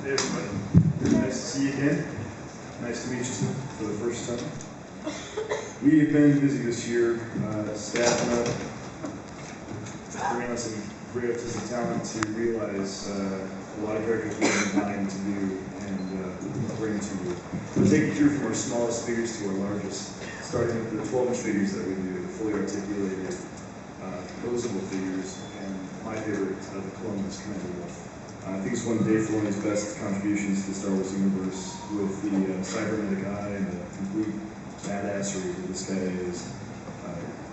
Hey everybody, nice to see you again. Nice to meet you for the first time. We've been busy this year, staffing up, bringing on some great artistic talent to realize a lot of characters we've been dying to do and bring to you. We'll take you through from our smallest figures to our largest, starting with the 12-inch figures that we do, the fully articulated, posable figures, and my favorite, the Columnus Commendable. I think it's one of Dave Filoni's best contributions to the Star Wars universe, with the cybernetic eye and the complete badassery that this guy is.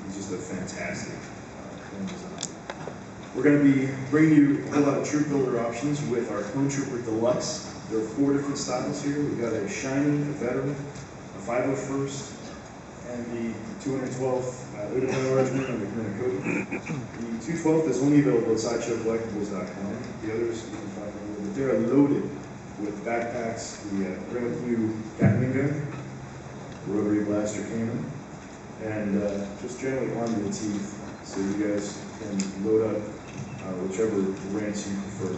He's just a fantastic clone design. We're going to be bringing you a whole lot of troop builder options with our Clone Trooper Deluxe. There are 4 different styles here. We've got a shiny, a veteran, a 501st, and the 212th Lieutenant Regiment under Commander Cody. The 212th is only available at SideshowCollectibles.com. The others you can find over there. They're loaded with backpacks, the brand new Gatling gun, rotary blaster cannon, and just generally armed to the teeth, so you guys can load up whichever ranks you prefer.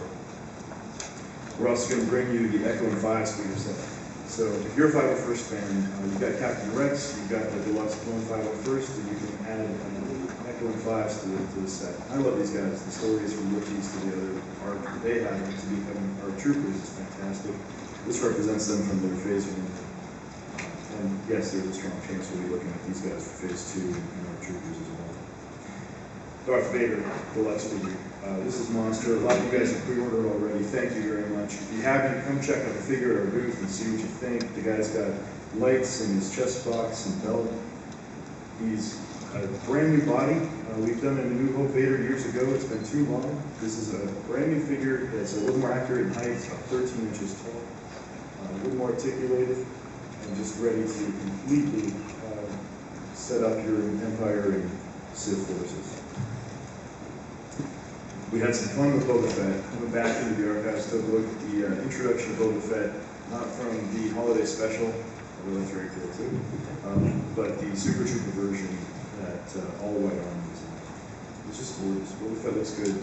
We're also going to bring you the Echo and 5 speeder set. So if you're a 501st fan, you've got Captain Rex, you've got the Deluxe Clone 501st, and you can add Echo and 5s to the set. I love these guys. The stories from rookies to the other art that they have to become our troopers is fantastic. This represents them from their phase 1. And yes, there's a strong chance we'll be looking at these guys for phase 2 and our troopers as well. Darth Vader Deluxe figure. This is Monster. A lot of you guys have pre-ordered already. Thank you very much. If you haven't, come check out the figure at our booth and see what you think. The guy's got lights in his chest box and belt. He's a brand new body. We've done a New Hope Vader years ago. It's been too long. This is a brand new figure that's a little more accurate in height. It's about 13 inches tall. A little more articulated and just ready to completely set up your Empire and Sith forces. We had some fun with Boba Fett. Went back into the archives, took a look at the introduction of Boba Fett, not from the holiday special, although that's very cool too, but the Super Trooper version that all white armor was in. It's just gorgeous. Boba Fett looks good,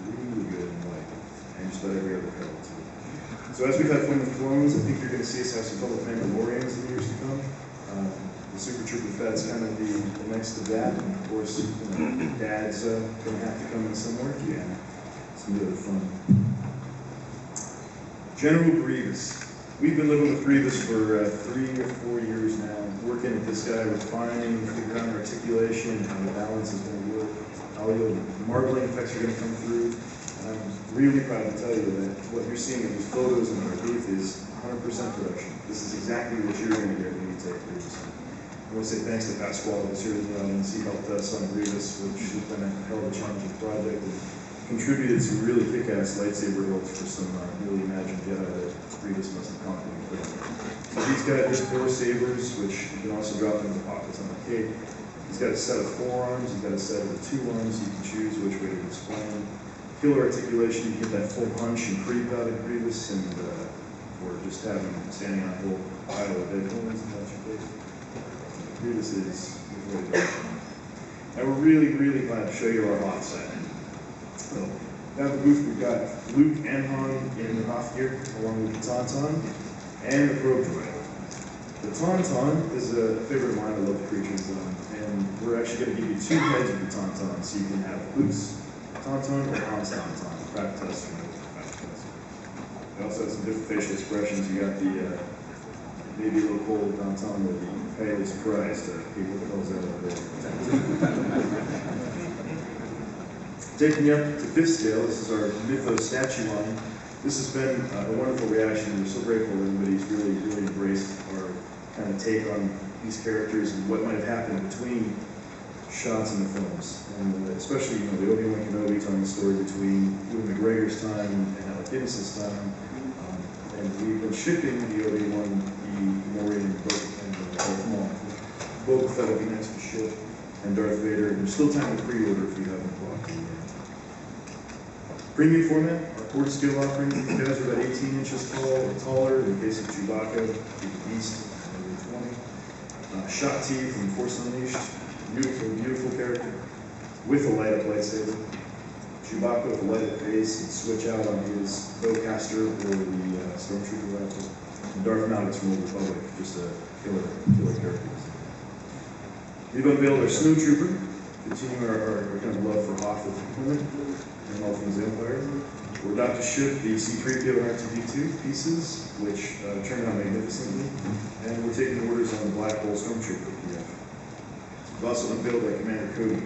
really good in white, and just about every other color too. So as we've had fun with clones, I think you're going to see us have some fun with Mandalorians in the years to come. The Super Trooper Fett's kind of the next to that, and of course, Dad's going to have to come in somewhere. Yeah, some other fun. General Grievous. We've been living with Grievous for 3 or 4 years now, working at this guy, refining, figuring out articulation, and how the balance is going to work, how the marbling effects are going to come through. And I'm really proud to tell you that what you're seeing in these photos in our booth is 100% production. This is exactly what you're going to get when you take Grievous. I want to say thanks to Pasquale, who's here in the audience. He helped us on Grievous, which has been a hell of a challenging project, and contributed some really kick-ass lightsaber hilts for some really imagined Jedi that Grievous must have confidently put in. So he's got his 4 sabers, which you can also drop into the pockets on the cape. He's got a set of 4 arms, he's got a set of 2 arms. You can choose which way to explain. Killer articulation, you get that full punch and creep out of Grievous, and or just having him standing on a whole pile of dead coins and that's your face. Grievous is really good. And we're really, really glad to show you our Hoth set. So, down at the booth we've got Luke and Han in the Hoth gear, along with the Tauntaun and the Probe Droid. The Tauntaun is a favorite of mine. I love the creature design, and we're actually going to give you 2 heads of the Tauntaun, so you can have Luke's Tauntaun or Han's Tauntaun. Craft test or no craft test. We also have some different facial expressions. You got the maybe a little cold Tauntaun with the highly surprised people that calls out of there. Taking you up to 5th scale, this is our Mythos statue line. This has been a wonderful reaction. We're so grateful that everybody's really, really embraced our kind of take on these characters and what might have happened between shots in the films. And especially, you know, the Obi-Wan Kenobi telling the story between Ewan McGregor's time and Alec Guinness's time. And we've been shipping the Obi-Wan, the Morian, Boba Fett will be next to ship, and Darth Vader. And there's still time to pre-order if you haven't bought the premium format. Our quarter scale offering, these guys are about 18 inches tall or taller. In the case of Chewbacca, the Beast, maybe 20. Shot T from Force Unleashed, beautiful, beautiful character with a light up lightsaber. Chewbacca with a lighted base and switch out on his bowcaster or the Stormtrooper rifle. And Darth Malgus from Old Republic, just a killer character. We've unveiled our Snowtrooper, continuing our kind of love for Hoth with deployment and all things Empire. We're about to ship the C-3PO and R2-D2 pieces, which turned out magnificently, and we're taking orders on the Black Hole Stormtrooper PF. We've also unveiled our Commander Cody.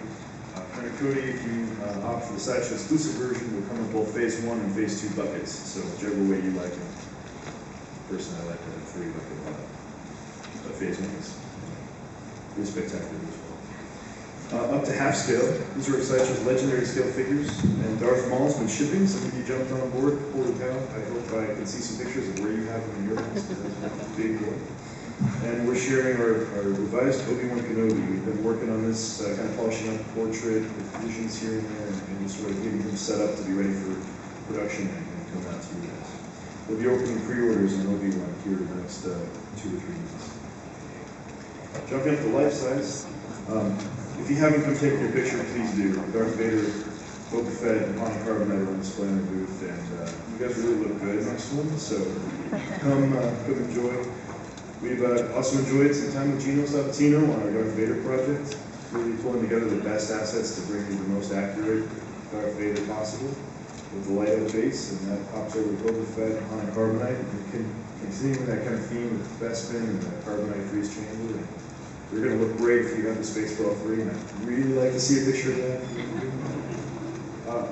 Commander Cody, if you opt for the Sideshow exclusive version, will come in both Phase 1 and Phase 2 buckets, so whichever way you like it. Personally, I like the 3 bucket a lot, but Phase 1 is pretty spectacular as well. Up to half scale, these are Sideshow's legendary scale figures, and Darth Maul's been shipping. Some of you jumped on board, pulled it down. I hope I can see some pictures of where you have them in your house, because that's a big deal. And we're sharing our revised Obi-Wan Kenobi. We've been working on this, kind of polishing up the portrait with visions here and there, and just sort of getting him set up to be ready for production and come out to you guys. We'll be opening pre-orders on Obi-Wan here in the next 2 to 3 weeks. Jumping up to life size. If you haven't come taking your picture, please do. Darth Vader, Boba Fett, and Han Carbonite are on display in the booth, and you guys really look good next to them, so come enjoy. We've also enjoyed some time with Gino Sabatino on our Darth Vader project, really pulling together the best assets to bring you the most accurate Darth Vader possible with the light up base, and that pops over Boba Fett and Han Carbonite. And we can continue with that kind of theme with Bespin and the Carbonite freeze chamber. And they're going to look great if you have the space for all 3, and I'd really like to see a picture of that.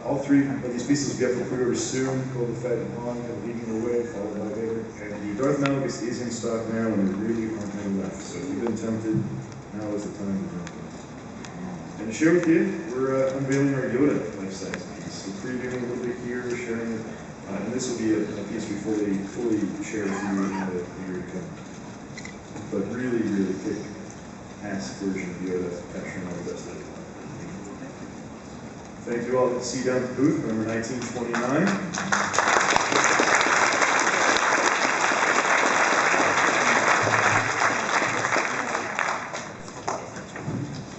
All 3 of these pieces will be up for pre-order soon. Boba Fett and Han kind of leading the way, followed by Vader. And the Darth Malgus is in stock now, and there really aren't many left. So if you've been tempted, now is the time to jump in. And to share with you, we're unveiling our Yoda life-size piece. So previewing a little bit here, sharing it, and this will be a piece we fully share with you in the year to come. But really kick-ass version of Yoda, capturing all the best of it. Thank you all. See you down at the booth, number 1929.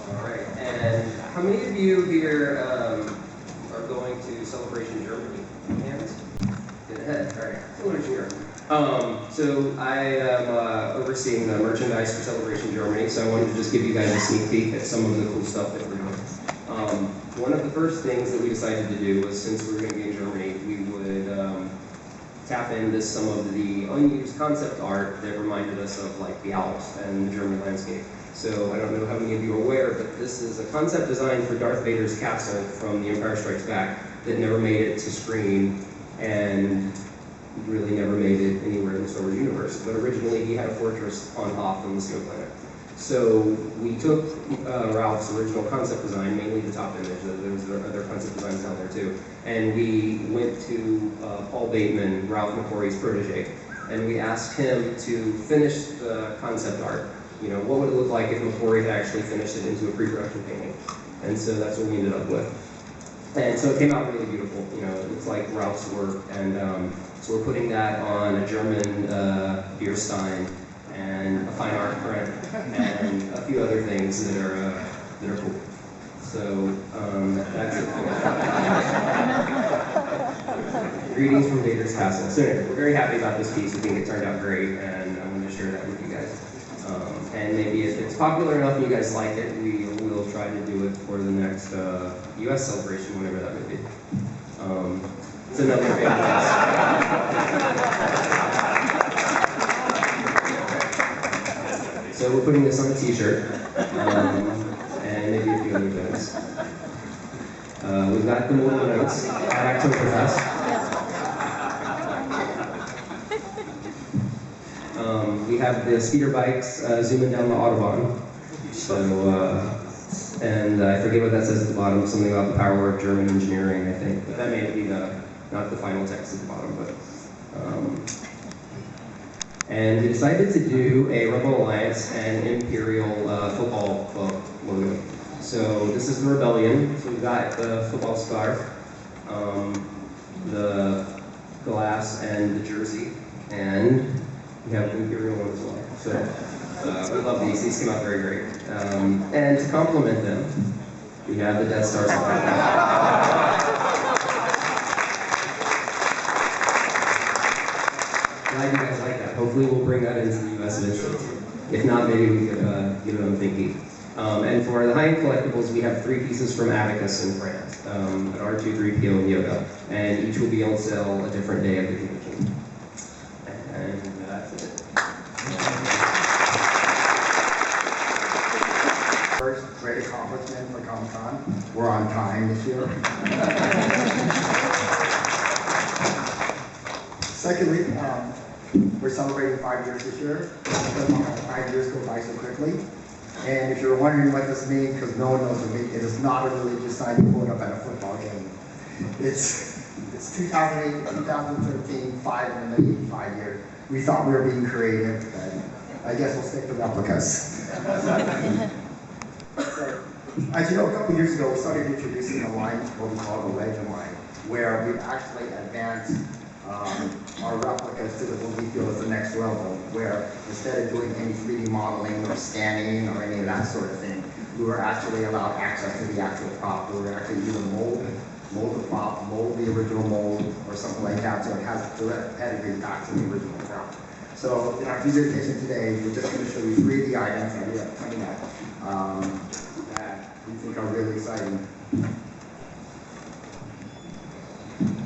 All right, and how many of you here are going to Celebration Germany? Hands? Get ahead. All right, Celebration Germany. So I am overseeing the merchandise for Celebration Germany, so I wanted to just give you guys a sneak peek at some of the cool stuff that we're doing. One of the first things that we decided to do was, since we were going to be in Germany, we would tap into some of the unused concept art that reminded us of like the Alps and the German landscape. So I don't know how many of you are aware, but this is a concept design for Darth Vader's castle from The Empire Strikes Back that never made it to screen and really never made it anywhere in the Star Wars universe. But originally he had a fortress on Hoth on the Snow Planet. So we took Ralph's original concept design, mainly the top image, there's other concept designs out there too, and we went to Paul Bateman, Ralph McQuarrie's protege, and we asked him to finish the concept art. You know, what would it look like if McQuarrie had actually finished it into a pre-production painting? And so that's what we ended up with. And so it came out really beautiful. You know, it looks like Ralph's work, and so we're putting that on a German beer stein and a fine art print, and a few other things that are cool. So that's it. Greetings from Vader's Castle. So anyway, we're very happy about this piece. We think it turned out great, and I wanted to share that with you guys. And maybe if it's popular enough and you guys like it, we will try to do it for the next U.S. celebration, whenever that may be. It's another big So we're putting this on a t-shirt, and maybe a few other things. We've got the Molded Notes at Oktoberfest. We have the speeder bikes zooming down the Autobahn. So, and I forget what that says at the bottom, something about the power of German engineering, I think. But that may be not the final text at the bottom, but. And we decided to do a Rebel Alliance and Imperial football club logo. So this is the Rebellion. So we've got the football scarf, the glass, and the jersey, and we have the Imperial one as well. So we love these. These came out very great. And to complement them, we have the Death Star supply. If not, maybe we could get them thinking. And for the high-end collectibles, we have 3 pieces from Abacus in France, an R2-3PO and Yoga, and each will be on sale a different day of the convention. And that's it. First great accomplishment for Comic-Con. We're on time this year. Secondly, we're celebrating 5 years this year. 5 years go by so quickly. And if you're wondering what this means, because no one knows what it means, it is not a religious sign you put up at a football game. It's 2008, 2013, 5 in the 5 years. We thought we were being creative, but I guess we'll stick to replicas. As you know, a couple years ago, we started introducing a line, what we call the Legend line, where we've actually advanced our replicas to what we feel is the next level, where instead of doing any 3D modeling or scanning or any of that sort of thing, we were actually allowed access to the actual prop. We were actually either mold the prop, mold the original mold, or something like that, so it has direct pedigree back to the original prop. So in our presentation today, we're just going to show you 3 of the items that we have coming up that we think are really exciting.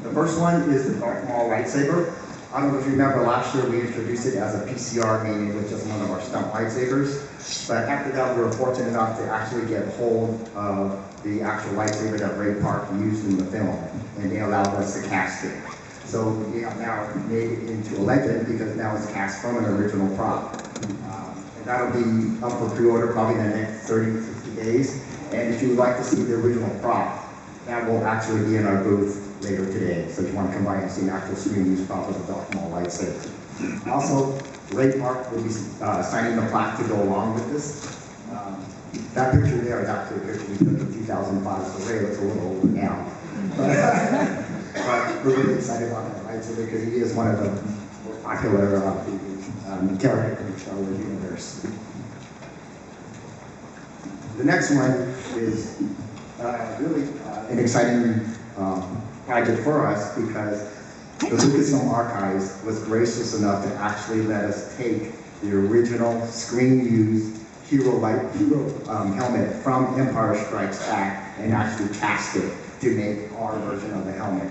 The first one is the Darth Maul lightsaber. I don't know if you remember last year we introduced it as a PCR, meaning it was just one of our stunt lightsabers. But after that, we were fortunate enough to actually get hold of the actual lightsaber that Ray Park used in the film, and they allowed us to cast it. So we have now made it into a legend because now it's cast from an original prop. And that'll be up for pre-order probably in the next 30 to 60 days. And if you would like to see the original prop, that will actually be in our booth later today. So if you want to come by and see an actual screen use prop of the Darth Maul lightsaber. Also, Ray Park will be signing the plaque to go along with this. That picture there is actually a picture we took in 2005, so Ray looks a little older now. But we're really excited about that lightsaber because he is one of the most popular characters in the Star Wars universe. The next one is really an exciting project for us because the Lucasfilm Archives was gracious enough to actually let us take the original screen-used hero helmet from Empire Strikes Back and actually cast it to make our version of the helmet.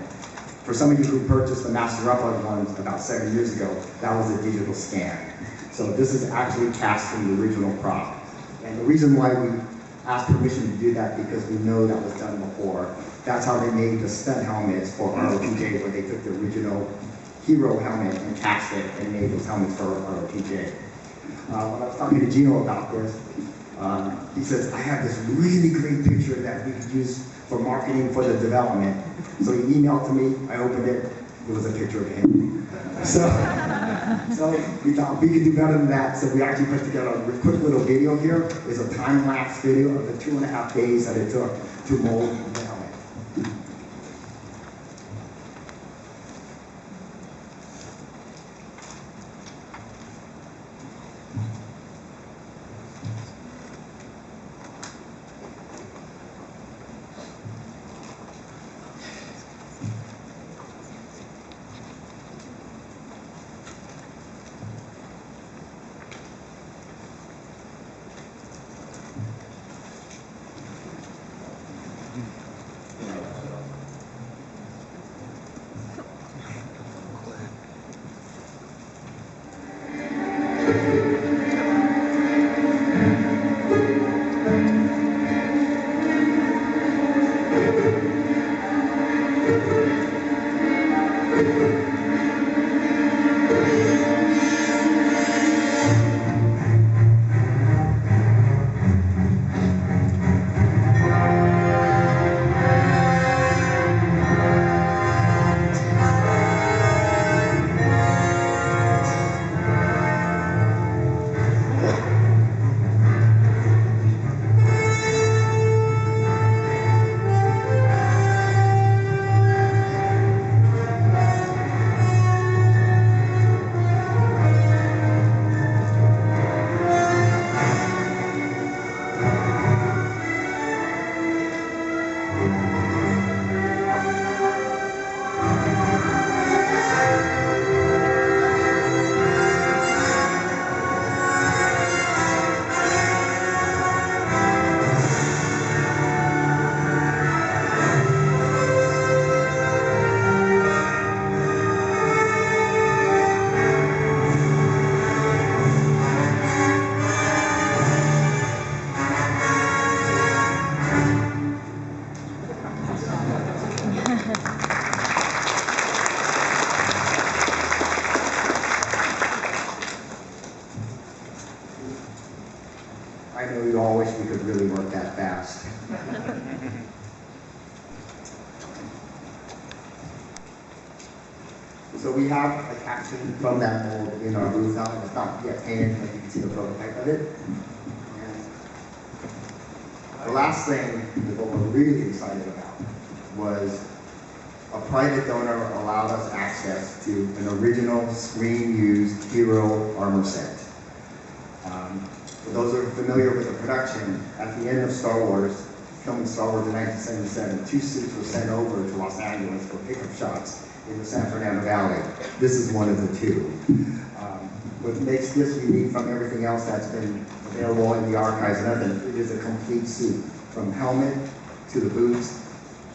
For some of you who purchased the Master Replica ones about 7 years ago, that was a digital scan. So this is actually cast from the original prop. And the reason why we asked permission to do that because we know that was done before. That's how they made the stunt helmets for ROTJ, where they took the original hero helmet and cast it and made those helmets for ROTJ. When I was talking to Gino about this, he says, I have this really great picture that we could use for marketing for the development. So he emailed to me, I opened it, it was a picture of him. So we thought we could do better than that, so we actually put together a quick little video here. It's a time-lapse video of the 2.5 days that it took to mold the helmet. So we have a caption from that mold in our booth now. It's not yet painted, but you can see the prototype of it. And the last thing that what we're really excited about was a private donor allowed us access to an original screen-used hero armor set. For those who are familiar with the production, at the end of Star Wars, filming Star Wars in 1977, 2 suits were sent over to Los Angeles for pickup shots in the San Fernando Valley. This is one of the 2. What makes this unique from everything else that's been available in the archives and everything, it is a complete suit, from helmet to the boots,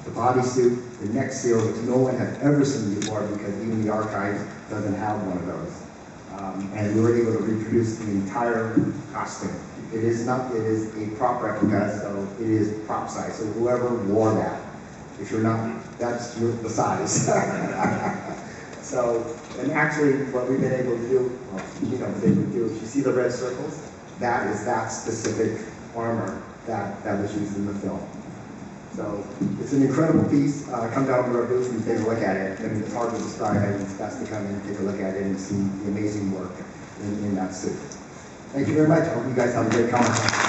the bodysuit, the neck seal, which no one had ever seen before because even the archives doesn't have one of those. And we were able to reproduce the entire costume. It is a prop replica, so it is prop size. So whoever wore that, if you're not, that's the size. So, and actually what we've been able to do, well, if you see the red circles, that is that specific armor that was used in the film. So it's an incredible piece. Come down to our booth and take a look at it. I mean, it's hard to describe it. It's best to come in and take a look at it and see the amazing work in that suit. Thank you very much. I hope you guys have a great conference.